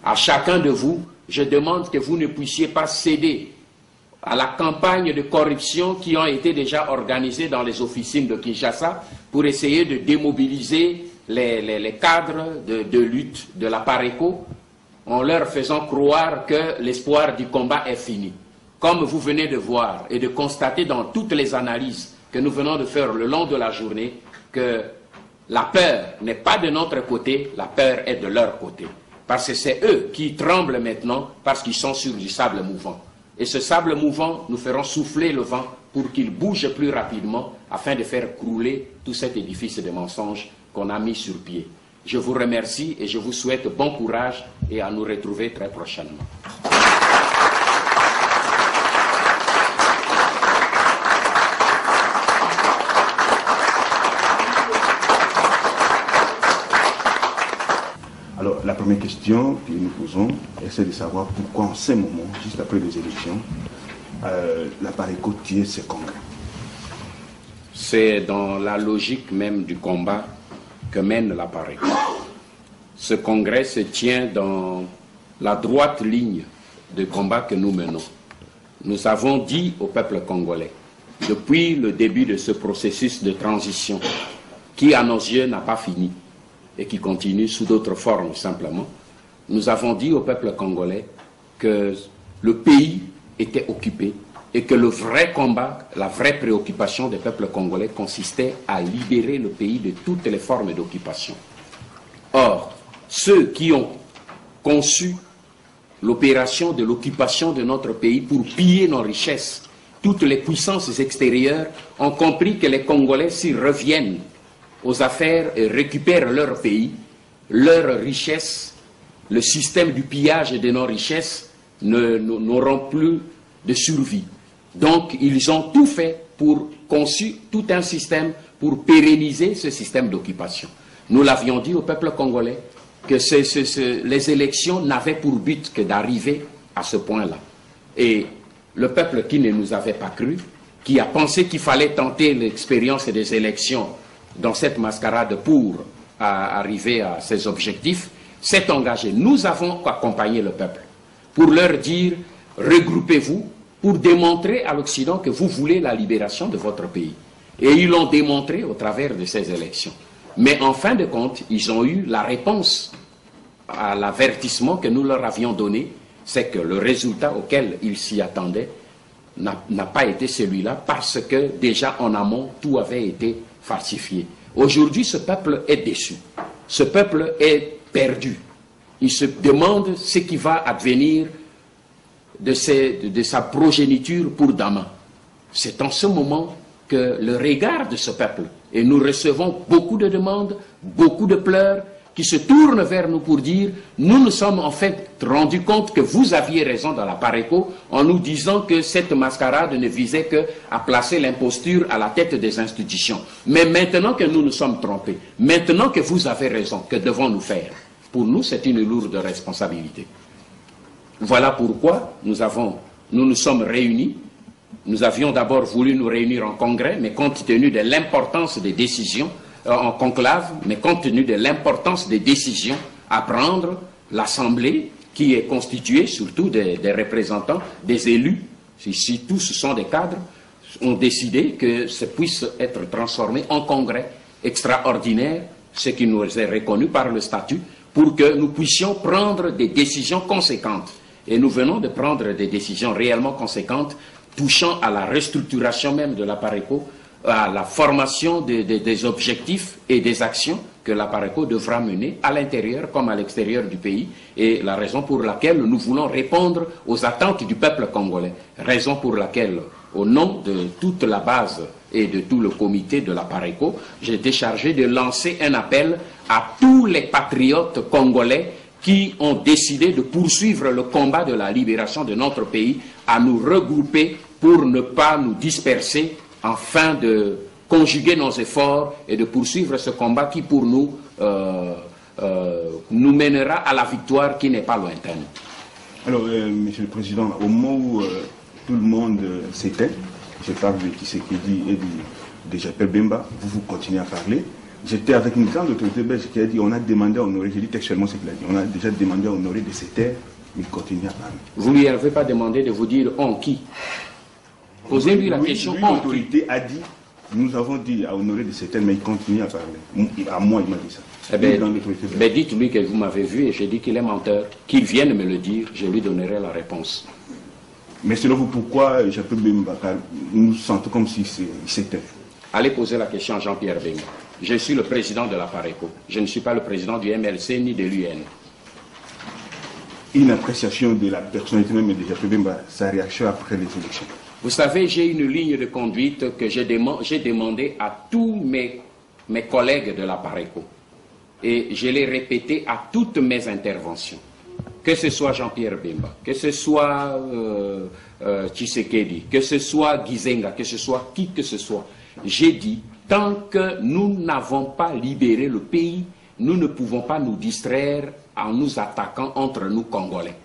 À chacun de vous, je demande que vous ne puissiez pas céder à la campagne de corruption qui ont été déjà organisées dans les officines de Kinshasa pour essayer de démobiliser les cadres de lutte de la PARECO en leur faisant croire que l'espoir du combat est fini. Comme vous venez de voir et de constater dans toutes les analyses que nous venons de faire le long de la journée, que la peur n'est pas de notre côté, la peur est de leur côté. Parce que c'est eux qui tremblent maintenant parce qu'ils sont sur du sable mouvant. Et ce sable mouvant, nous ferons souffler le vent pour qu'il bouge plus rapidement afin de faire crouler tout cet édifice de mensonges qu'on a mis sur pied. Je vous remercie et je vous souhaite bon courage et à nous retrouver très prochainement. Alors, la première question que nous posons, c'est de savoir pourquoi en ce moment, juste après les élections, la PARECO tient ce congrès. C'est dans la logique même du combat que mène la PARECO. Ce congrès se tient dans la droite ligne de combat que nous menons. Nous avons dit au peuple congolais, depuis le début de ce processus de transition, qui à nos yeux n'a pas fini, et qui continue sous d'autres formes simplement, nous avons dit au peuple congolais que le pays était occupé et que le vrai combat, la vraie préoccupation des peuples congolais consistait à libérer le pays de toutes les formes d'occupation. Or, ceux qui ont conçu l'opération de l'occupation de notre pays pour piller nos richesses, toutes les puissances extérieures ont compris que les Congolais, s'ils reviennent aux affaires et récupèrent leur pays, leurs richesses, le système du pillage de nos richesses n'auront plus de survie. Donc, ils ont tout fait pour conçu tout un système pour pérenniser ce système d'occupation. Nous l'avions dit au peuple congolais que les élections n'avaient pour but que d'arriver à ce point-là. Et le peuple qui ne nous avait pas cru, qui a pensé qu'il fallait tenter l'expérience des élections dans cette mascarade pour arriver à ses objectifs, s'est engagé. Nous avons accompagné le peuple pour leur dire, regroupez-vous pour démontrer à l'Occident que vous voulez la libération de votre pays. Et ils l'ont démontré au travers de ces élections. Mais en fin de compte, ils ont eu la réponse à l'avertissement que nous leur avions donné, c'est que le résultat auquel ils s'y attendaient n'a pas été celui-là parce que déjà en amont, tout avait été falsifié. Aujourd'hui, ce peuple est déçu. Ce peuple est perdu. Il se demande ce qui va advenir de sa progéniture pour demain. C'est en ce moment que le regard de ce peuple, et nous recevons beaucoup de demandes, beaucoup de pleurs, qui se tournent vers nous pour dire, nous nous sommes en fait rendus compte que vous aviez raison dans la PARECO en nous disant que cette mascarade ne visait qu'à placer l'imposture à la tête des institutions. Mais maintenant que nous nous sommes trompés, maintenant que vous avez raison, que devons-nous faire? Pour nous, c'est une lourde responsabilité. Voilà pourquoi nous nous sommes réunis. Nous avions d'abord voulu nous réunir en congrès, mais compte tenu de l'importance des décisions, en conclave, mais compte tenu de l'importance des décisions à prendre, l'Assemblée, qui est constituée surtout des représentants, des élus, ici tous sont des cadres, ont décidé que ça puisse être transformé en congrès extraordinaire, ce qui nous est reconnu par le statut, pour que nous puissions prendre des décisions conséquentes. Et nous venons de prendre des décisions réellement conséquentes touchant à la restructuration même de la PARECO, à la formation des objectifs et des actions que la PARECO devra mener à l'intérieur comme à l'extérieur du pays, et la raison pour laquelle nous voulons répondre aux attentes du peuple congolais, raison pour laquelle, au nom de toute la base et de tout le comité de la PARECO, j'ai été chargé de lancer un appel à tous les patriotes congolais qui ont décidé de poursuivre le combat de la libération de notre pays, à nous regrouper pour ne pas nous disperser, afin de conjuguer nos efforts et de poursuivre ce combat qui, pour nous, nous mènera à la victoire qui n'est pas lointaine. Alors, Monsieur le Président, au moment où tout le monde s'éteint, je parle de Tshisekedi et de Japel Bemba, vous continuez à parler. J'étais avec une grande autorité belge qui a dit on a demandé à Honoré, j'ai dit textuellement ce qu'il a dit, on a déjà demandé à Honoré de se taire, mais il continue à parler. Vous lui avez pas demandé de vous dire on qui? Posez-lui la question. L'autorité a dit, nous avons dit à Honoré de se taire, mais il continue à parler. À moi, il m'a dit ça. Eh ben, dites-lui que vous m'avez vu et j'ai dit qu'il est menteur. Qu'il vienne me le dire, je lui donnerai la réponse. Mais selon vous, pourquoi Jean-Pierre Bemba, nous sentons comme si c'était... Allez poser la question à Jean-Pierre Bemba. Je suis le président de la PARECO. Je ne suis pas le président du MLC ni de l'UN. Une appréciation de la personnalité même de Jean-Pierre Bemba, sa réaction après les élections. Vous savez, j'ai une ligne de conduite que j'ai demandé à tous mes collègues de la PARECO. Et je l'ai répété à toutes mes interventions. Que ce soit Jean-Pierre Bemba, que ce soit Tshisekedi, que ce soit Gizenga, que ce soit qui que ce soit. J'ai dit, tant que nous n'avons pas libéré le pays, nous ne pouvons pas nous distraire en nous attaquant entre nous Congolais.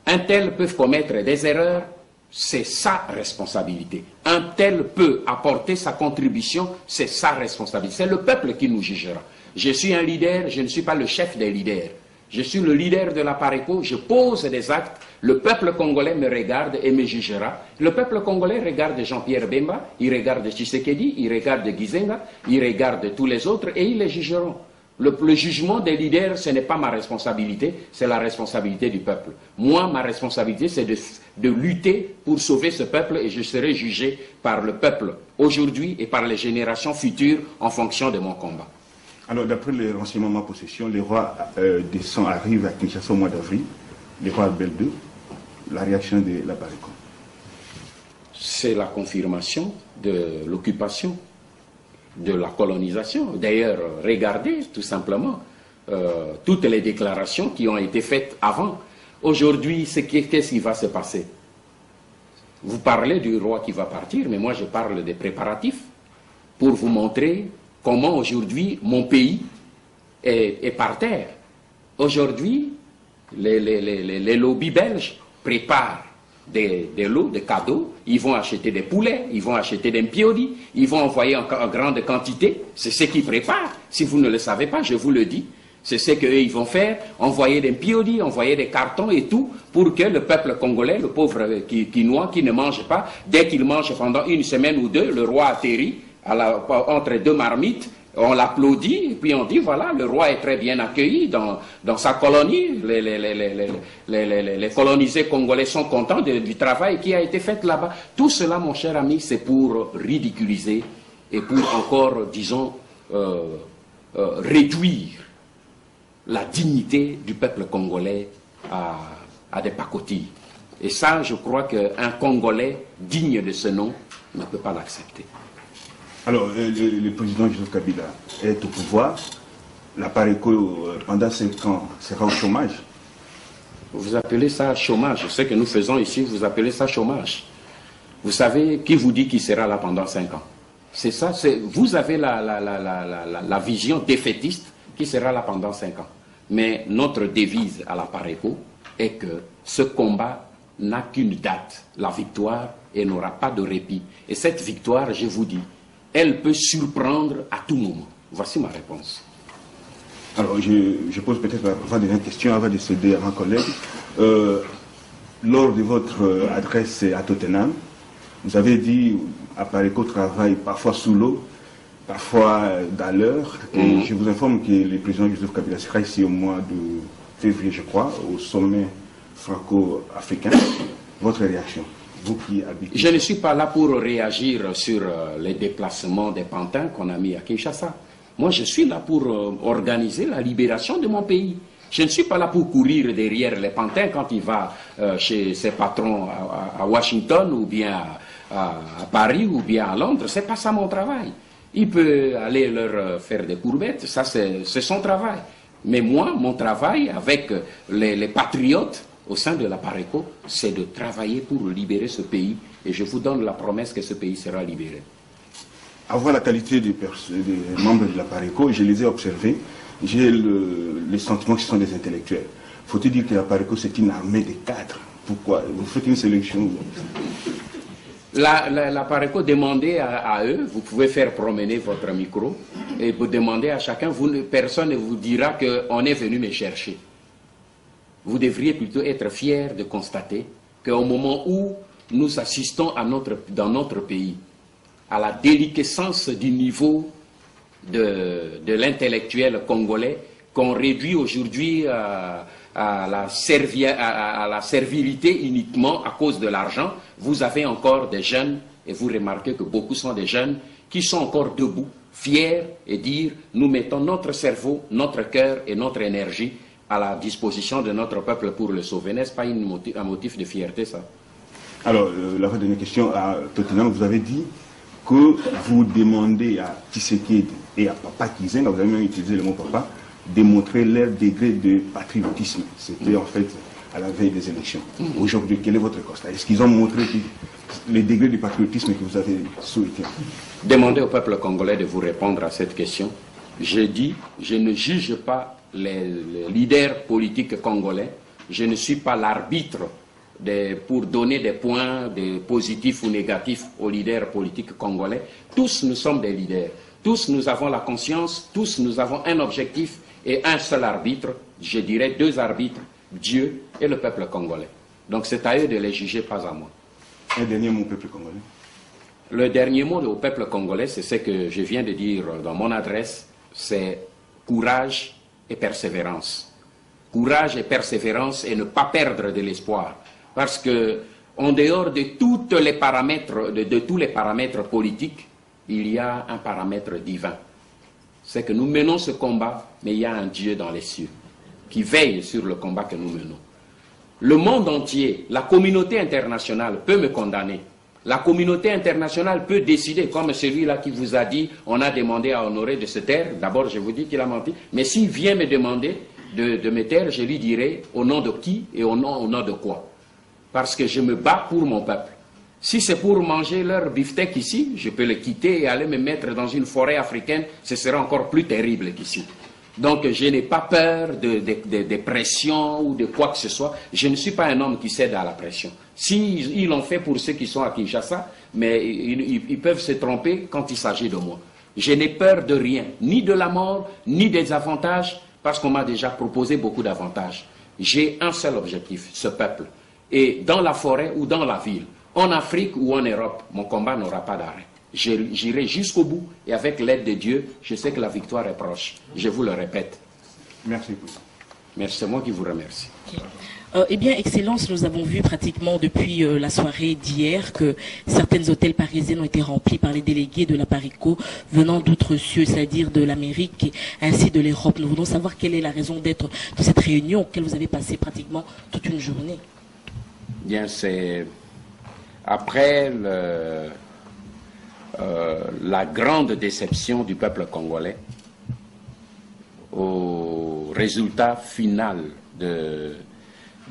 Un tel peut commettre des erreurs, c'est sa responsabilité. Un tel peut apporter sa contribution, c'est sa responsabilité. C'est le peuple qui nous jugera. Je suis un leader, je ne suis pas le chef des leaders. Je suis le leader de la PARECO, je pose des actes, le peuple congolais me regarde et me jugera. Le peuple congolais regarde Jean-Pierre Bemba, il regarde Tshisekedi, il regarde Gizenga, il regarde tous les autres et ils les jugeront. Le jugement des leaders, ce n'est pas ma responsabilité, c'est la responsabilité du peuple. Moi, ma responsabilité, c'est de lutter pour sauver ce peuple et je serai jugé par le peuple aujourd'hui et par les générations futures en fonction de mon combat. Alors, d'après les renseignements de ma possession, le roi arrive à Kinshasa au mois d'avril, le roi Albert II, la réaction de la PARECO. C'est la confirmation de l'occupation, de la colonisation. D'ailleurs, regardez tout simplement toutes les déclarations qui ont été faites avant. Aujourd'hui, qu'est-ce qui va se passer? Vous parlez du roi qui va partir, mais moi je parle des préparatifs pour vous montrer comment aujourd'hui mon pays est par terre. Aujourd'hui, les lobbies belges préparent des lots, des cadeaux, ils vont acheter des poulets, ils vont acheter des mpiodi, ils vont envoyer en grande quantité, c'est ce qu'ils préparent. Si vous ne le savez pas, je vous le dis. C'est ce qu'eux ils vont faire, envoyer des mpiodi, envoyer des cartons et tout, pour que le peuple congolais, le pauvre quinois qui ne mange pas, dès qu'il mange pendant une semaine ou deux, le roi atterrit entre deux marmites, on l'applaudit, et puis on dit, voilà, le roi est très bien accueilli dans sa colonie, les colonisés congolais sont contents du travail qui a été fait là-bas. Tout cela, mon cher ami, c'est pour ridiculiser et pour encore, disons, réduire la dignité du peuple congolais à des pacotilles. Et ça, je crois qu'un Congolais digne de ce nom ne peut pas l'accepter. Alors, le président Joseph Kabila est au pouvoir. La PARECO, pendant 5 ans, sera au chômage. Vous appelez ça chômage. Ce que nous faisons ici, vous appelez ça chômage. Vous savez, qui vous dit qu'il sera là pendant 5 ans? C'est ça, vous avez la vision défaitiste qui sera là pendant 5 ans. Mais notre devise à la PARECO est que ce combat n'a qu'une date, la victoire, et n'aura pas de répit. Et cette victoire, je vous dis, elle peut surprendre à tout moment. Voici ma réponse. Alors, je pose peut-être avant dernière question, avant de céder à ma collègue. Lors de votre adresse à Tottenham, vous avez dit à PARECO travaille parfois sous l'eau, parfois dans l'heure. Et je vous informe que le président Joseph Kabila sera ici au mois de février, je crois, au sommet franco-africain. Votre réaction, vous qui habitez... Je ne suis pas là pour réagir sur les déplacements des pantins qu'on a mis à Kinshasa. Moi, je suis là pour organiser la libération de mon pays. Je ne suis pas là pour courir derrière les pantins quand il va chez ses patrons à Washington ou bien à Paris ou bien à Londres. Ce n'est pas ça mon travail. Il peut aller leur faire des courbettes, ça c'est son travail. Mais moi, mon travail avec les patriotes au sein de la PARECO, c'est de travailler pour libérer ce pays. Et je vous donne la promesse que ce pays sera libéré. Avoir la qualité des membres de la PARECO, je les ai observés, j'ai le sentiment qu'ils sont des intellectuels. Faut-il dire que la PARECO, c'est une armée de cadres? Pourquoi? Vous faites une sélection? La Pareco, demandez à eux, vous pouvez faire promener votre micro et vous demandez à chacun, personne ne vous dira qu'on est venu me chercher. Vous devriez plutôt être fiers de constater qu'au moment où nous assistons dans notre pays à la déliquescence du niveau de l'intellectuel congolais, qu'on réduit aujourd'hui à la servilité uniquement à cause de l'argent, vous avez encore des jeunes, et vous remarquez que beaucoup sont des jeunes, qui sont encore debout, fiers, et dire nous mettons notre cerveau, notre cœur et notre énergie à la disposition de notre peuple pour le sauver. N'est-ce pas un motif de fierté, ça? Alors, la dernière question à Tottenham, vous avez dit que vous demandez à Tshisekedi et à Papa Kizenga, vous avez même utilisé le mot papa, démontrer leur degré de patriotisme. C'était en fait à la veille des élections. Aujourd'hui, quel est votre constat? Est-ce qu'ils ont montré le degré de patriotisme que vous avez souhaité? Demandez au peuple congolais de vous répondre à cette question. Je dis, je ne juge pas les leaders politiques congolais. Je ne suis pas l'arbitre pour donner des points positifs ou négatifs aux leaders politiques congolais. Tous nous sommes des leaders. Tous nous avons la conscience, tous nous avons un objectif et un seul arbitre, je dirais 2 arbitres, Dieu et le peuple congolais. Donc c'est à eux de les juger, pas à moi. Un dernier mot au peuple congolais. Le dernier mot au peuple congolais, c'est ce que je viens de dire dans mon adresse, c'est courage et persévérance. Courage et persévérance et ne pas perdre de l'espoir. Parce que, en dehors de tous les paramètres politiques, il y a un paramètre divin. C'est que nous menons ce combat, mais il y a un Dieu dans les cieux qui veille sur le combat que nous menons. Le monde entier, la communauté internationale peut me condamner. La communauté internationale peut décider, comme celui-là qui vous a dit, on a demandé à Honoré de se taire. D'abord, je vous dis qu'il a menti. Mais s'il vient me demander de me taire, je lui dirai au nom de qui et au nom de quoi. Parce que je me bats pour mon peuple. Si c'est pour manger leur beefsteak ici, je peux le quitter et aller me mettre dans une forêt africaine, ce sera encore plus terrible qu'ici. Donc je n'ai pas peur de pression ou de quoi que ce soit. Je ne suis pas un homme qui cède à la pression. Ils l'ont fait pour ceux qui sont à Kinshasa, mais ils peuvent se tromper quand il s'agit de moi. Je n'ai peur de rien, ni de la mort, ni des avantages, parce qu'on m'a déjà proposé beaucoup d'avantages. J'ai un seul objectif, ce peuple. Et dans la forêt ou dans la ville, en Afrique ou en Europe, mon combat n'aura pas d'arrêt. J'irai jusqu'au bout et avec l'aide de Dieu, je sais que la victoire est proche. Je vous le répète. Merci beaucoup. Merci, c'est moi qui vous remercie. Eh bien, Excellence, nous avons vu pratiquement depuis la soirée d'hier que certains hôtels parisiens ont été remplis par les délégués de la Pareco venant d'autres cieux, c'est-à-dire de l'Amérique ainsi de l'Europe. Nous voulons savoir quelle est la raison d'être de cette réunion auquel vous avez passé pratiquement toute une journée. Bien, c'est après la grande déception du peuple congolais au résultat final de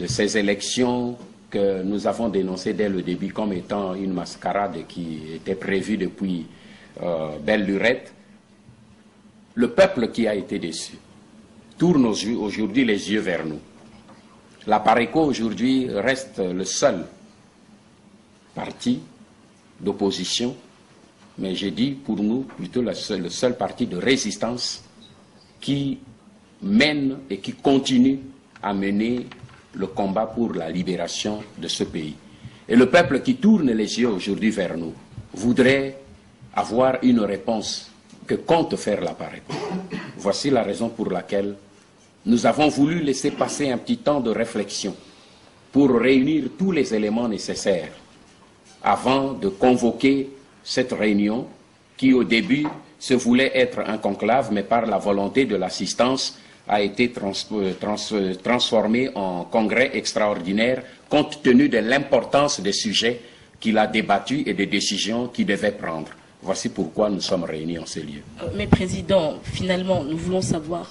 ces élections que nous avons dénoncées dès le début comme étant une mascarade qui était prévue depuis belle lurette. Le peuple qui a été déçu tourne aujourd'hui les yeux vers nous. La Pareco aujourd'hui reste le seul parti d'opposition, mais j'ai dit pour nous plutôt le seul parti de résistance qui mène et qui continue à mener le combat pour la libération de ce pays. Et le peuple qui tourne les yeux aujourd'hui vers nous voudrait avoir une réponse que compte faire la Pareco. Voici la raison pour laquelle nous avons voulu laisser passer un petit temps de réflexion pour réunir tous les éléments nécessaires avant de convoquer cette réunion qui au début se voulait être un conclave, mais par la volonté de l'assistance a été transformée en congrès extraordinaire compte tenu de l'importance des sujets qu'il a débattus et des décisions qu'il devait prendre. Voici pourquoi nous sommes réunis en ces lieux. Mais Président, finalement, nous voulons savoir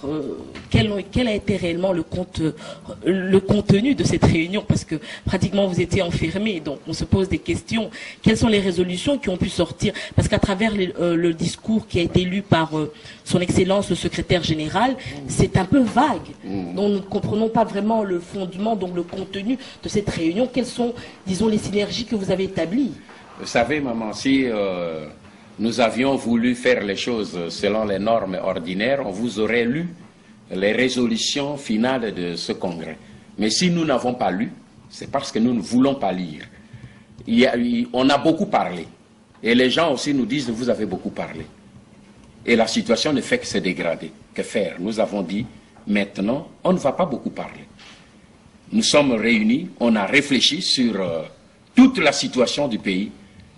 quel a été réellement le contenu de cette réunion, parce que pratiquement vous étiez enfermés, donc on se pose des questions. Quelles sont les résolutions qui ont pu sortir? Parce qu'à travers le discours qui a été lu par son Excellence le secrétaire général, c'est un peu vague. Donc nous ne comprenons pas vraiment le fondement, donc le contenu de cette réunion. Quelles sont, disons, les synergies que vous avez établies? Vous savez, maman, si nous avions voulu faire les choses selon les normes ordinaires, on vous aurait lu les résolutions finales de ce congrès. Mais si nous n'avons pas lu, c'est parce que nous ne voulons pas lire. On a beaucoup parlé. Et les gens aussi nous disent, vous avez beaucoup parlé. Et la situation ne fait que se dégrader. Que faire? Nous avons dit, maintenant, on ne va pas beaucoup parler. Nous sommes réunis, on a réfléchi sur toute la situation du pays.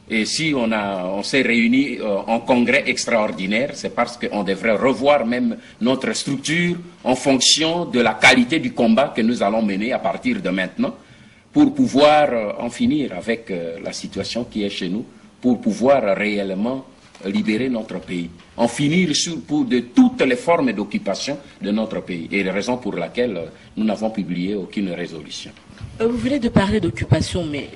Et si on s'est réunis en congrès extraordinaire, c'est parce qu'on devrait revoir même notre structure en fonction de la qualité du combat que nous allons mener à partir de maintenant pour pouvoir en finir avec la situation qui est chez nous, pour pouvoir réellement libérer notre pays, en finir de toutes les formes d'occupation de notre pays. Et la raison pour laquelle nous n'avons publié aucune résolution. Vous venez de parler d'occupation, mais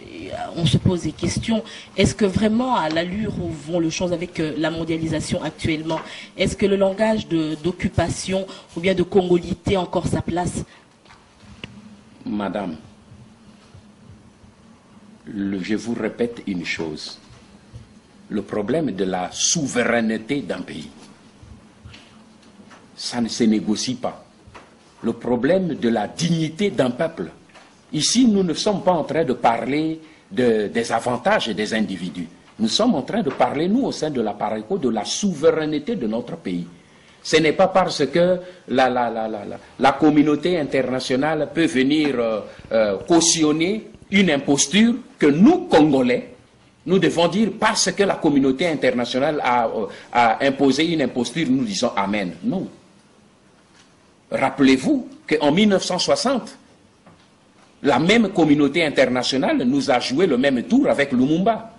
on se pose des questions. Est-ce que vraiment, à l'allure où vont les choses avec la mondialisation actuellement, est-ce que le langage d'occupation ou bien de congolité a encore sa place? Madame, je vous répète une chose. Le problème de la souveraineté d'un pays, ça ne se négocie pas. Le problème de la dignité d'un peuple, ici nous ne sommes pas en train de parler des avantages des individus. Nous sommes en train de parler, nous, au sein de la PARECO, de la souveraineté de notre pays. Ce n'est pas parce que la communauté internationale peut venir cautionner une imposture que nous, Congolais, nous devons dire parce que la communauté internationale a imposé une imposture, nous disons Amen. Non. Rappelez-vous qu'en 1960, la même communauté internationale nous a joué le même tour avec Lumumba.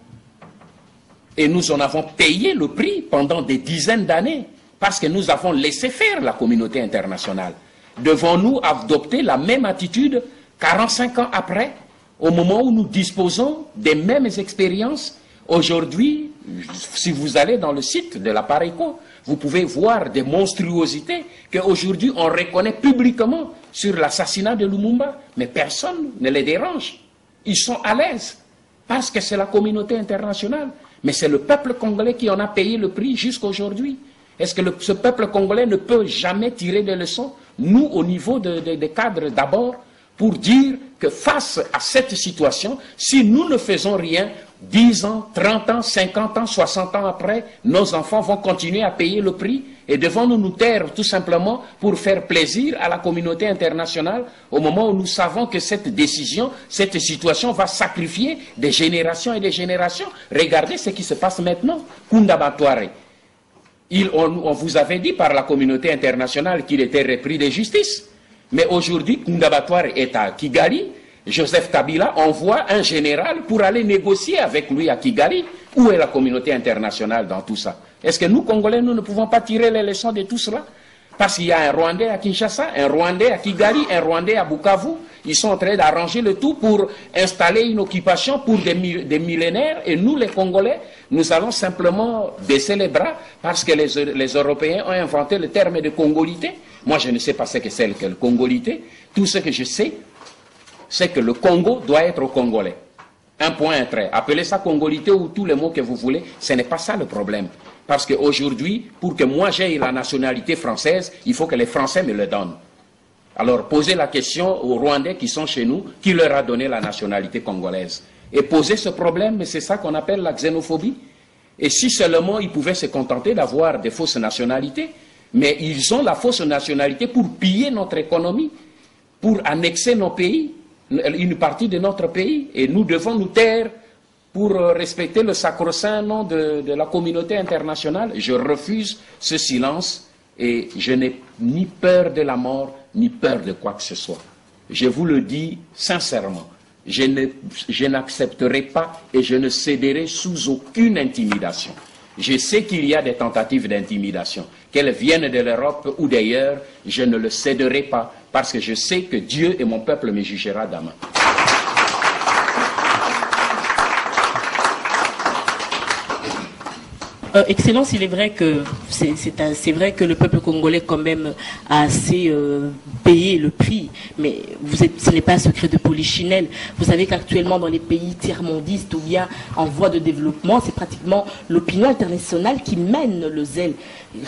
Et nous en avons payé le prix pendant des dizaines d'années parce que nous avons laissé faire la communauté internationale. Devons-nous adopter la même attitude 45 ans après, au moment où nous disposons des mêmes expériences? Aujourd'hui, si vous allez dans le site de la PARECO, vous pouvez voir des monstruosités qu'aujourd'hui on reconnaît publiquement sur l'assassinat de Lumumba, mais personne ne les dérange. Ils sont à l'aise parce que c'est la communauté internationale. Mais c'est le peuple congolais qui en a payé le prix jusqu'à aujourd'hui. Est-ce que ce peuple congolais ne peut jamais tirer des leçons, nous, au niveau des cadres d'abord, pour dire que face à cette situation, si nous ne faisons rien, 10 ans, 30 ans, 50 ans, 60 ans après, nos enfants vont continuer à payer le prix et devons-nous nous taire tout simplement pour faire plaisir à la communauté internationale au moment où nous savons que cette décision, cette situation va sacrifier des générations et des générations. Regardez ce qui se passe maintenant. Kunda Batouare, on vous avait dit par la communauté internationale qu'il était repris de justice. Mais aujourd'hui, Kunda Batouare est à Kigali. Joseph Kabila envoie un général pour aller négocier avec lui à Kigali. Où est la communauté internationale dans tout ça? Est-ce que nous, Congolais, nous ne pouvons pas tirer les leçons de tout cela? Parce qu'il y a un Rwandais à Kinshasa, un Rwandais à Kigali, un Rwandais à Bukavu. Ils sont en train d'arranger le tout pour installer une occupation pour des millénaires. Et nous, les Congolais, nous allons simplement baisser les bras parce que les Européens ont inventé le terme de congolité. Moi, je ne sais pas ce que c'est que le congolité. Tout ce que je sais, c'est que le Congo doit être au Congolais. Un point, un trait. Appelez ça congolité ou tous les mots que vous voulez, ce n'est pas ça le problème. Parce qu'aujourd'hui, pour que moi j'aie la nationalité française, il faut que les Français me le donnent. Alors posez la question aux Rwandais qui sont chez nous, qui leur a donné la nationalité congolaise. Et poser ce problème, c'est ça qu'on appelle la xénophobie. Et si seulement ils pouvaient se contenter d'avoir des fausses nationalités, mais ils ont la fausse nationalité pour piller notre économie, pour annexer nos pays, une partie de notre pays, et nous devons nous taire pour respecter le sacro-saint nom de la communauté internationale. Je refuse ce silence et je n'ai ni peur de la mort, ni peur de quoi que ce soit. Je vous le dis sincèrement, je n'accepterai pas et je ne céderai sous aucune intimidation. Je sais qu'il y a des tentatives d'intimidation, qu'elles viennent de l'Europe ou d'ailleurs, je ne le céderai pas parce que je sais que Dieu et mon peuple me jugera demain. Excellence, il est vrai que c'est vrai que le peuple congolais quand même a assez payé le prix, mais ce n'est pas un secret de polichinelle. Vous savez qu'actuellement dans les pays tiers-mondistes ou bien en voie de développement, c'est pratiquement l'opinion internationale qui mène le zèle.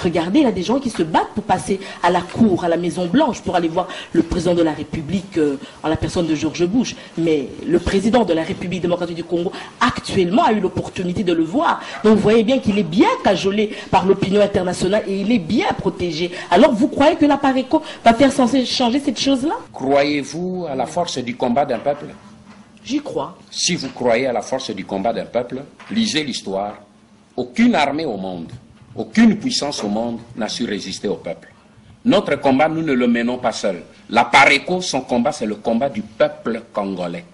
Regardez, il y a des gens qui se battent pour passer à la cour, à la Maison Blanche, pour aller voir le président de la République en la personne de George Bush. Mais le président de la République démocratique du Congo actuellement a eu l'opportunité de le voir. Donc vous voyez bien qu'il est bien cajolé par l'opinion internationale et il est bien protégé. Alors vous croyez que la PARECO va faire changer cette chose-là? Croyez-vous à la force du combat d'un peuple? J'y crois. Si vous croyez à la force du combat d'un peuple, lisez l'histoire. Aucune armée au monde, aucune puissance au monde n'a su résister au peuple. Notre combat, nous ne le menons pas seul. La PARECO, son combat, c'est le combat du peuple congolais.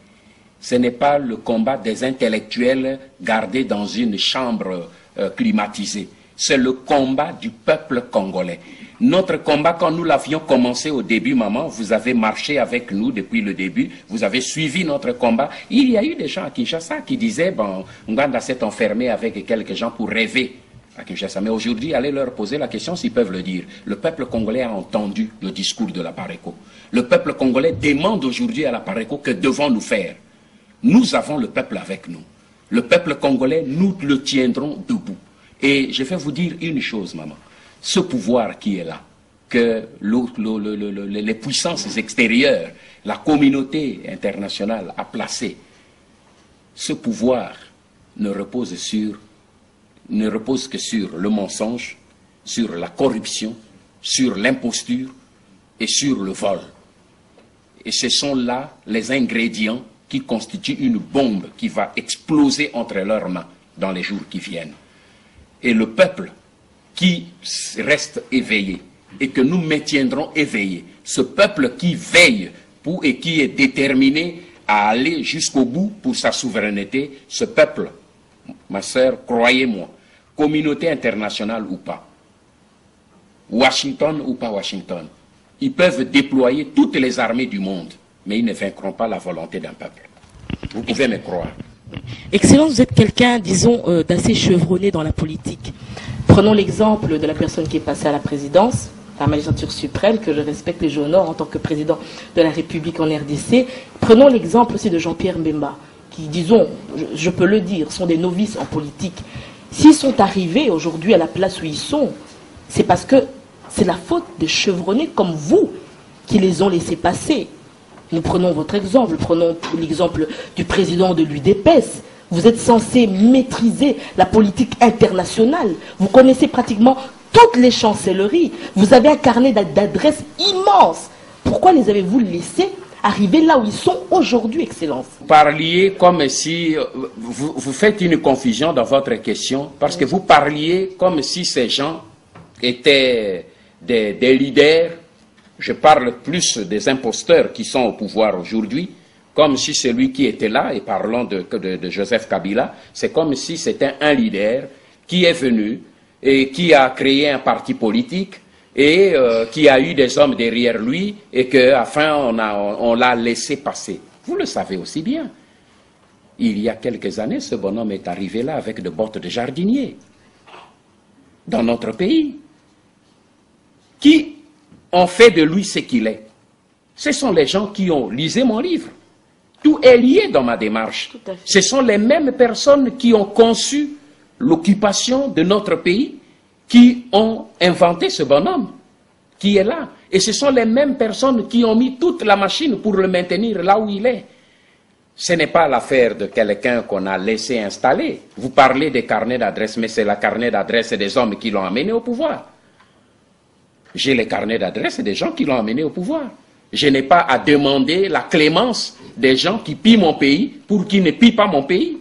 Ce n'est pas le combat des intellectuels gardés dans une chambre climatisée. C'est le combat du peuple congolais. Notre combat, quand nous l'avions commencé au début, maman, vous avez marché avec nous depuis le début, vous avez suivi notre combat. Il y a eu des gens à Kinshasa qui disaient, bon, Nganda s'est enfermé avec quelques gens pour rêver à Kinshasa. Mais aujourd'hui, allez leur poser la question s'ils peuvent le dire. Le peuple congolais a entendu le discours de la PARECO. Le peuple congolais demande aujourd'hui à la PARECO que devons-nous faire. Nous avons le peuple avec nous. Le peuple congolais, nous le tiendrons debout. Et je vais vous dire une chose, maman. Ce pouvoir qui est là, que les puissances extérieures, la communauté internationale a placé, ce pouvoir ne repose que sur le mensonge, sur la corruption, sur l'imposture et sur le vol. Et ce sont là les ingrédients qui constituent une bombe qui va exploser entre leurs mains dans les jours qui viennent. Et le peuple qui reste éveillé et que nous maintiendrons éveillé, ce peuple qui veille et qui est déterminé à aller jusqu'au bout pour sa souveraineté, ce peuple, ma sœur, croyez-moi, communauté internationale ou pas, Washington ou pas Washington, ils peuvent déployer toutes les armées du monde, mais ils ne vaincront pas la volonté d'un peuple. Vous pouvez me croire. Excellence, vous êtes quelqu'un, disons, d'assez chevronné dans la politique. Prenons l'exemple de la personne qui est passée à la présidence, la magistrature suprême, que je respecte et j'honore en tant que président de la République en RDC. Prenons l'exemple aussi de Jean-Pierre Mbemba, qui, disons, je peux le dire, sont des novices en politique. S'ils sont arrivés aujourd'hui à la place où ils sont, c'est parce que c'est la faute des chevronnés comme vous qui les ont laissés passer. Nous prenons votre exemple, prenons l'exemple du président de l'UDPS. Vous êtes censé maîtriser la politique internationale. Vous connaissez pratiquement toutes les chancelleries. Vous avez un carnet d'adresses immense. Pourquoi les avez-vous laissés arriver là où ils sont aujourd'hui, Excellence? Vous parliez comme si... Vous faites une confusion dans votre question, parce que vous parliez comme si ces gens étaient des leaders. Je parle plus des imposteurs qui sont au pouvoir aujourd'hui, comme si celui qui était là, et parlons de Joseph Kabila, c'est comme si c'était un leader qui est venu et qui a créé un parti politique et qui a eu des hommes derrière lui et qu'afin on l'a laissé passer. Vous le savez aussi bien. Il y a quelques années, ce bonhomme est arrivé là avec de bottes de jardinier dans notre pays. Qui ont fait de lui ce qu'il est. Ce sont les gens qui ont lisé mon livre. Tout est lié dans ma démarche. Ce sont les mêmes personnes qui ont conçu l'occupation de notre pays, qui ont inventé ce bonhomme, qui est là. Et ce sont les mêmes personnes qui ont mis toute la machine pour le maintenir là où il est. Ce n'est pas l'affaire de quelqu'un qu'on a laissé installer. Vous parlez des carnets d'adresse, mais c'est la carnet d'adresse des hommes qui l'ont amené au pouvoir. J'ai les carnets d'adresse des gens qui l'ont amené au pouvoir. Je n'ai pas à demander la clémence des gens qui pillent mon pays pour qu'ils ne pillent pas mon pays.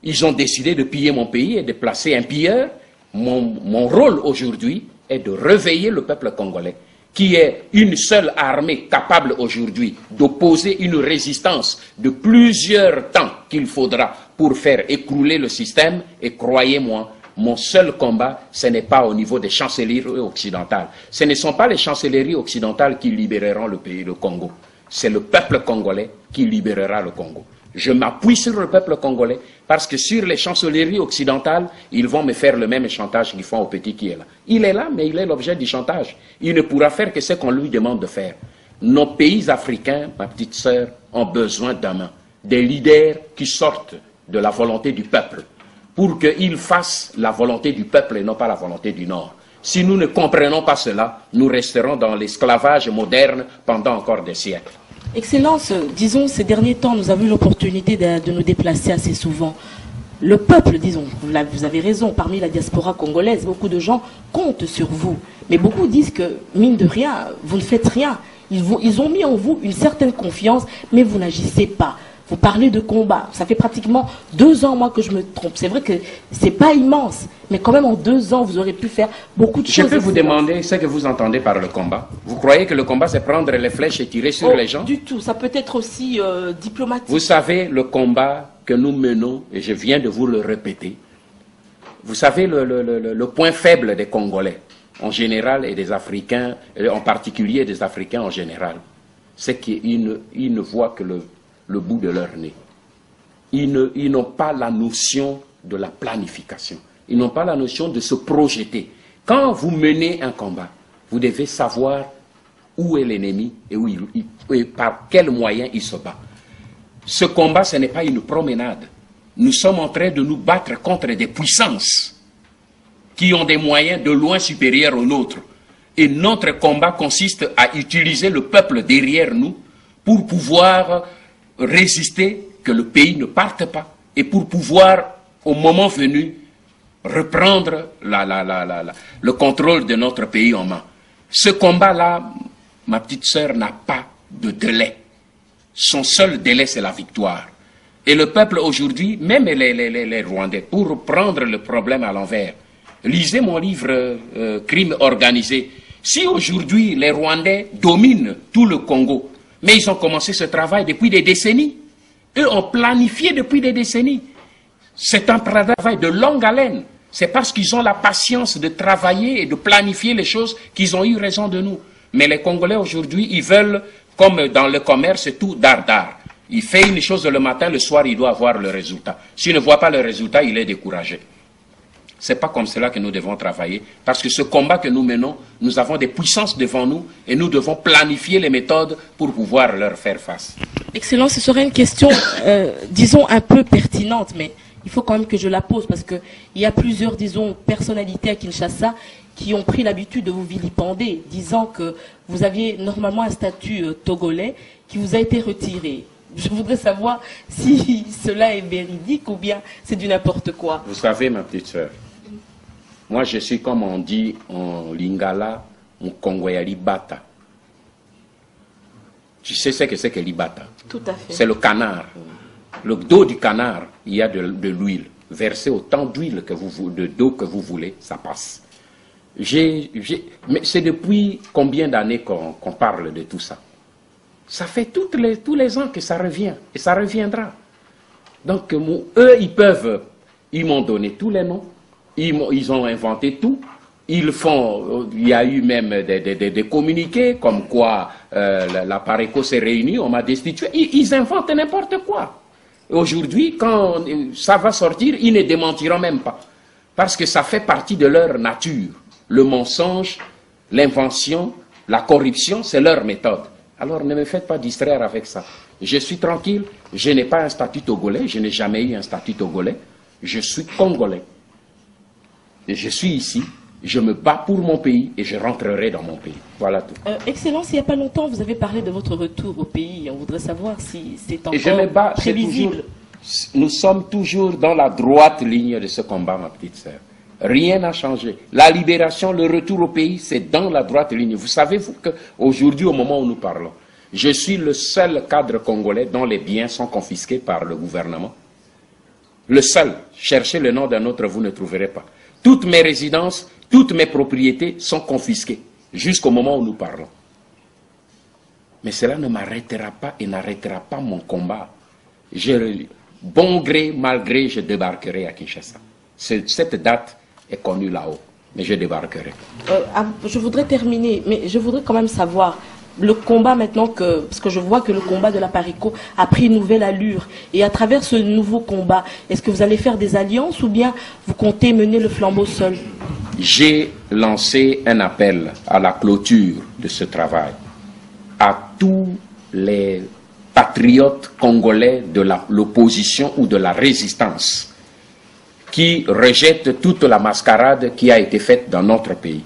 Ils ont décidé de piller mon pays et de placer un pilleur. Mon rôle aujourd'hui est de réveiller le peuple congolais, qui est une seule armée capable aujourd'hui d'opposer une résistance de plusieurs temps qu'il faudra pour faire écrouler le système. Et croyez-moi, mon seul combat, ce n'est pas au niveau des chancelleries occidentales. Ce ne sont pas les chancelleries occidentales qui libéreront le pays, le Congo. C'est le peuple congolais qui libérera le Congo. Je m'appuie sur le peuple congolais parce que sur les chancelleries occidentales, ils vont me faire le même chantage qu'ils font au petit qui est là. Il est là, mais il est l'objet du chantage. Il ne pourra faire que ce qu'on lui demande de faire. Nos pays africains, ma petite sœur, ont besoin d'hommes, des leaders qui sortent de la volonté du peuple, pour qu'ils fassent la volonté du peuple et non pas la volonté du Nord. Si nous ne comprenons pas cela, nous resterons dans l'esclavage moderne pendant encore des siècles. Excellence, disons, ces derniers temps, nous avons eu l'opportunité de nous déplacer assez souvent. Le peuple, disons, vous avez raison, parmi la diaspora congolaise, beaucoup de gens comptent sur vous. Mais beaucoup disent que, mine de rien, vous ne faites rien. Ils ont mis en vous une certaine confiance, mais vous n'agissez pas. Vous parlez de combat. Ça fait pratiquement 2 ans, moi, que je me trompe. C'est vrai que c'est pas immense, mais quand même en 2 ans, vous aurez pu faire beaucoup de choses. Je peux vous demander ce que vous entendez par le combat. Vous croyez que le combat, c'est prendre les flèches et tirer sur les gens? Du tout. Ça peut être aussi diplomatique. Vous savez, le combat que nous menons, et je viens de vous le répéter, vous savez le point faible des Congolais, en général, et des Africains, en particulier des Africains en général, c'est qu'ils ne voient que le bout de leur nez. Ils n'ont pas la notion de la planification. Ils n'ont pas la notion de se projeter. Quand vous menez un combat, vous devez savoir où est l'ennemi et par quels moyens il se bat. Ce combat, ce n'est pas une promenade. Nous sommes en train de nous battre contre des puissances qui ont des moyens de loin supérieurs aux nôtres. Et notre combat consiste à utiliser le peuple derrière nous pour pouvoir résister, que le pays ne parte pas, et pour pouvoir, au moment venu, reprendre le contrôle de notre pays en main. Ce combat-là, ma petite sœur, n'a pas de délai. Son seul délai, c'est la victoire. Et le peuple aujourd'hui, même les Rwandais, pour prendre le problème à l'envers, lisez mon livre « Crime organisé ». Si aujourd'hui les Rwandais dominent tout le Congo, mais ils ont commencé ce travail depuis des décennies. Eux ont planifié depuis des décennies. C'est un travail de longue haleine. C'est parce qu'ils ont la patience de travailler et de planifier les choses qu'ils ont eu raison de nous. Mais les Congolais aujourd'hui, ils veulent, comme dans le commerce, tout dardard. Il fait une chose le matin, le soir, il doit avoir le résultat. S'il ne voit pas le résultat, il est découragé. Ce n'est pas comme cela que nous devons travailler, parce que ce combat que nous menons, nous avons des puissances devant nous et nous devons planifier les méthodes pour pouvoir leur faire face. Excellence, ce serait une question, disons, un peu pertinente, mais il faut quand même que je la pose, parce qu'il y a plusieurs, disons, personnalités à Kinshasa qui ont pris l'habitude de vous vilipender, disant que vous aviez normalement un statut togolais qui vous a été retiré. Je voudrais savoir si cela est véridique ou bien c'est du n'importe quoi. Vous savez, ma petite sœur, moi je suis, comme on dit en lingala, un Congoya libata. Tu sais ce que c'est que libata? Tout à fait. C'est le canard. Le dos du canard, il y a de l'huile. Versez autant d'huile d'eau que vous voulez, ça passe. Mais c'est depuis combien d'années qu'on parle de tout ça? Ça fait tous les ans que ça revient, et ça reviendra. Donc, eux, ils m'ont donné tous les noms, ils ont inventé tout, il y a eu même des communiqués, comme quoi la Pareco s'est réunie, on m'a destitué, ils inventent n'importe quoi. Aujourd'hui, quand ça va sortir, ils ne démentiront même pas, parce que ça fait partie de leur nature. Le mensonge, l'invention, la corruption, c'est leur méthode. Alors ne me faites pas distraire avec ça. Je suis tranquille, je n'ai pas un statut togolais, je n'ai jamais eu un statut togolais, je suis congolais. Et je suis ici, je me bats pour mon pays et je rentrerai dans mon pays. Voilà tout. Excellence, il n'y a pas longtemps, vous avez parlé de votre retour au pays. On voudrait savoir si c'est encore je me bats, prévisible. Nous sommes toujours dans la droite ligne de ce combat, ma petite sœur. Rien n'a changé. La libération, le retour au pays, c'est dans la droite ligne. Vous savez, vous, qu'aujourd'hui, au moment où nous parlons, je suis le seul cadre congolais dont les biens sont confisqués par le gouvernement. Le seul. Cherchez le nom d'un autre, vous ne trouverez pas. Toutes mes résidences, toutes mes propriétés sont confisquées, jusqu'au moment où nous parlons. Mais cela ne m'arrêtera pas et n'arrêtera pas mon combat. Bon gré, mal gré, je débarquerai à Kinshasa. Cette date est connue là-haut, mais je débarquerai. Je voudrais terminer, mais je voudrais quand même savoir, le combat maintenant, parce que je vois que le combat de la PARECO a pris une nouvelle allure. Et à travers ce nouveau combat, est-ce que vous allez faire des alliances ou bien vous comptez mener le flambeau seul? J'ai lancé un appel à la clôture de ce travail à tous les patriotes congolais de l'opposition ou de la résistance qui rejettent toute la mascarade qui a été faite dans notre pays.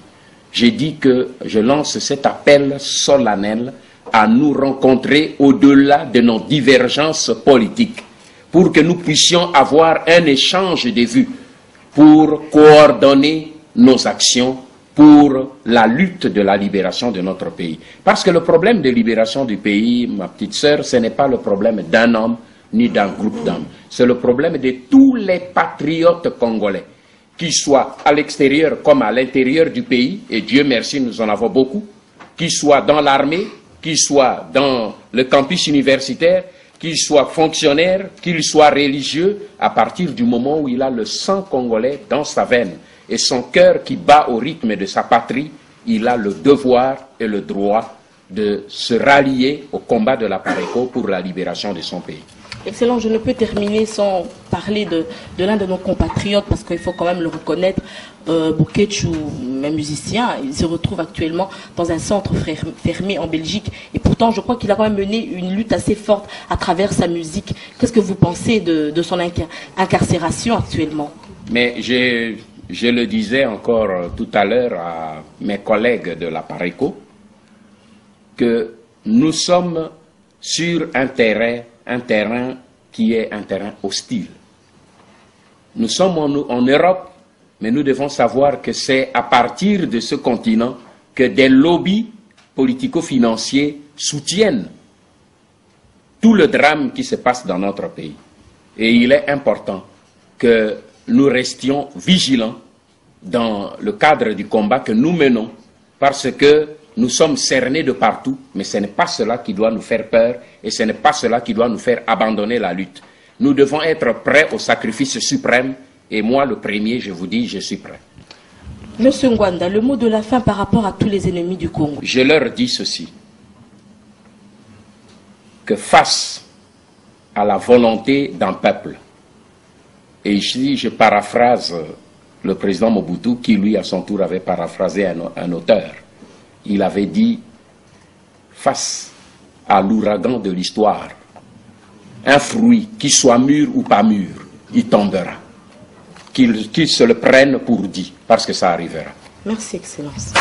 J'ai dit que je lance cet appel solennel à nous rencontrer au-delà de nos divergences politiques pour que nous puissions avoir un échange de vues pour coordonner nos actions pour la lutte de la libération de notre pays. Parce que le problème de libération du pays, ma petite sœur, ce n'est pas le problème d'un homme ni d'un groupe d'hommes. C'est le problème de tous les patriotes congolais, qu'ils soient à l'extérieur comme à l'intérieur du pays, et Dieu merci, nous en avons beaucoup, qu'ils soient dans l'armée, qu'ils soient dans le campus universitaire, qu'ils soient fonctionnaires, qu'ils soient religieux, à partir du moment où il a le sang congolais dans sa veine et son cœur qui bat au rythme de sa patrie, il a le devoir et le droit de se rallier au combat de la PARECO pour la libération de son pays. Excellent, je ne peux terminer sans parler de l'un de nos compatriotes, parce qu'il faut quand même le reconnaître, Boukétchou, un musicien, il se retrouve actuellement dans un centre fermé en Belgique, et pourtant je crois qu'il a quand même mené une lutte assez forte à travers sa musique. Qu'est-ce que vous pensez de son incarcération actuellement? Mais je le disais encore tout à l'heure à mes collègues de la PARECO, que nous sommes sur un terrain qui est un terrain hostile. Nous sommes en Europe, mais nous devons savoir que c'est à partir de ce continent que des lobbies politico-financiers soutiennent tout le drame qui se passe dans notre pays. Et il est important que nous restions vigilants dans le cadre du combat que nous menons, parce que nous sommes cernés de partout, mais ce n'est pas cela qui doit nous faire peur et ce n'est pas cela qui doit nous faire abandonner la lutte. Nous devons être prêts au sacrifice suprême et moi, le premier, je vous dis, je suis prêt. Monsieur Ngwanda, le mot de la fin par rapport à tous les ennemis du Congo. Je leur dis ceci, que face à la volonté d'un peuple, et ici je paraphrase le président Mobutu qui lui à son tour avait paraphrasé un auteur, il avait dit, face à l'ouragan de l'histoire, un fruit, qui soit mûr ou pas mûr, il tombera. Qu'il se le prenne pour dit, parce que ça arrivera. Merci, Excellence.